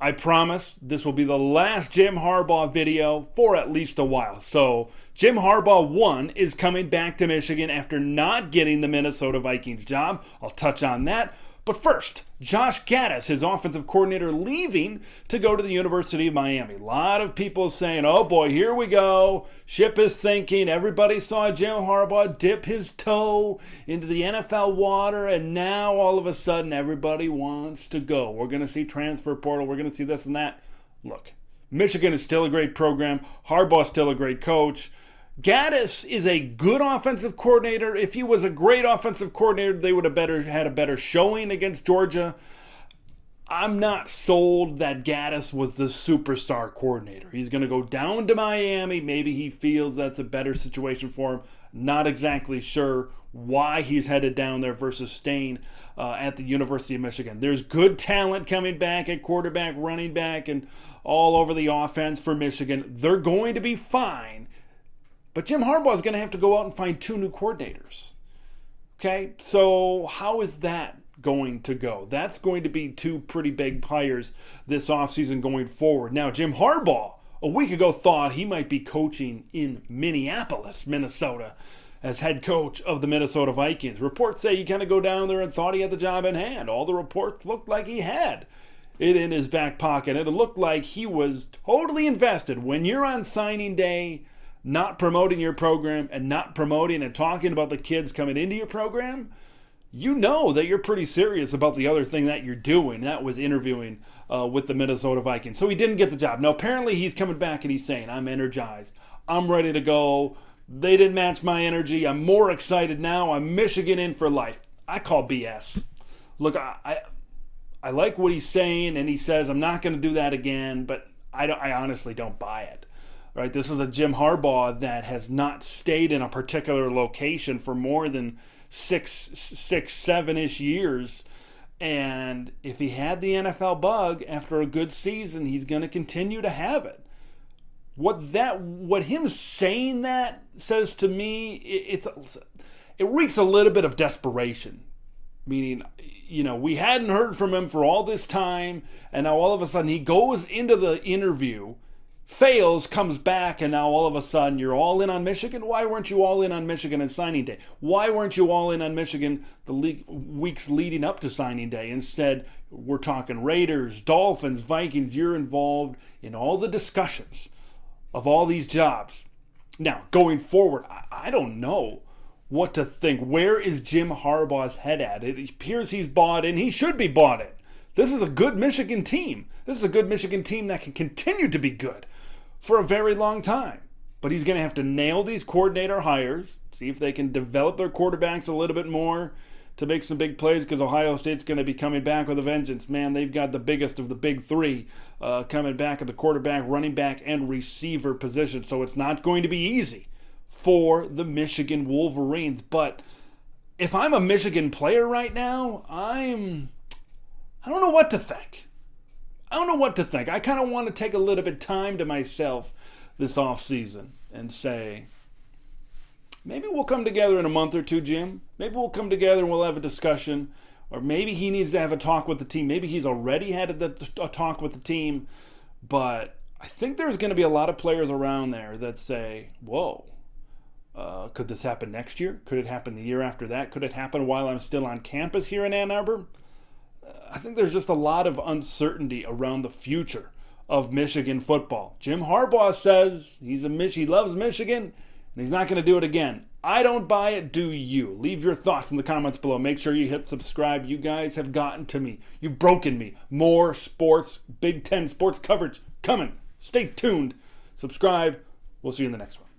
I promise this will be the last Jim Harbaugh video for at least a while. So Jim Harbaugh 1 is coming back to Michigan after not getting the Minnesota Vikings job. I'll touch on that. But first, Josh Gattis, his offensive coordinator, leaving to go to the University of Miami. A lot of people saying, oh boy, here we go. Ship is sinking. Everybody saw Jim Harbaugh dip his toe into the NFL water, and now all of a sudden everybody wants to go. We're going to see transfer portal. We're going to see this and that. Look, Michigan is still a great program. Harbaugh's still a great coach. Gattis is a good offensive coordinator. If he was a great offensive coordinator, they would have had a better showing against Georgia. I'm not sold that Gattis was the superstar coordinator. He's going to go down to Miami. Maybe he feels that's a better situation for him. Not exactly sure why he's headed down there versus staying at the University of Michigan. There's good talent coming back at quarterback, running back, and all over the offense for Michigan. They're going to be fine. But Jim Harbaugh is going to have to go out and find 2 new coordinators. Okay, so how is that going to go? That's going to be 2 pretty big hires this offseason going forward. Now, Jim Harbaugh, a week ago, thought he might be coaching in Minneapolis, Minnesota, as head coach of the Minnesota Vikings. Reports say he kind of go down there and thought he had the job in hand. All the reports looked like he had it in his back pocket. It looked like he was totally invested. When you're on signing day, not promoting your program and not promoting and talking about the kids coming into your program, you know that you're pretty serious about the other thing that you're doing. That was interviewing with the Minnesota Vikings. So he didn't get the job. Now, apparently he's coming back and he's saying, I'm energized. I'm ready to go. They didn't match my energy. I'm more excited now. I'm Michigan in for life. I call BS. Look, I like what he's saying, and he says, I'm not going to do that again, but I honestly don't buy it. Right, this is a Jim Harbaugh that has not stayed in a particular location for more than 7-ish years. And if he had the NFL bug after a good season, he's going to continue to have it. What him saying that says to me, it reeks a little bit of desperation. Meaning, we hadn't heard from him for all this time, and now all of a sudden he goes into the interview, fails, comes back, and now all of a sudden you're all in on Michigan? Why weren't you all in on Michigan on signing day? Why weren't you all in on Michigan the weeks leading up to signing day? Instead, we're talking Raiders, Dolphins, Vikings. You're involved in all the discussions of all these jobs. Now, going forward, I don't know what to think. Where is Jim Harbaugh's head at? It appears he's bought in. He should be bought in. This is a good Michigan team. This is a good Michigan team that can continue to be good for a very long time. But he's going to have to nail these coordinator hires, see if they can develop their quarterbacks a little bit more to make some big plays, because Ohio State's going to be coming back with a vengeance. Man, they've got the biggest of the big 3 coming back at the quarterback, running back, and receiver position. So it's not going to be easy for the Michigan Wolverines. But if I'm a Michigan player right now, I don't know what to think. I kind of want to take a little bit of time to myself this offseason and say, maybe we'll come together in a month or 2, Jim. Maybe we'll come together and we'll have a discussion. Or maybe he needs to have a talk with the team. Maybe he's already had a talk with the team. But I think there's going to be a lot of players around there that say, whoa, could this happen next year? Could it happen the year after that? Could it happen while I'm still on campus here in Ann Arbor? I think there's just a lot of uncertainty around the future of Michigan football. Jim Harbaugh says he loves Michigan, and he's not going to do it again. I don't buy it. Do you? Leave your thoughts in the comments below. Make sure you hit subscribe. You guys have gotten to me. You've broken me. More sports, Big Ten sports coverage coming. Stay tuned. Subscribe. We'll see you in the next one.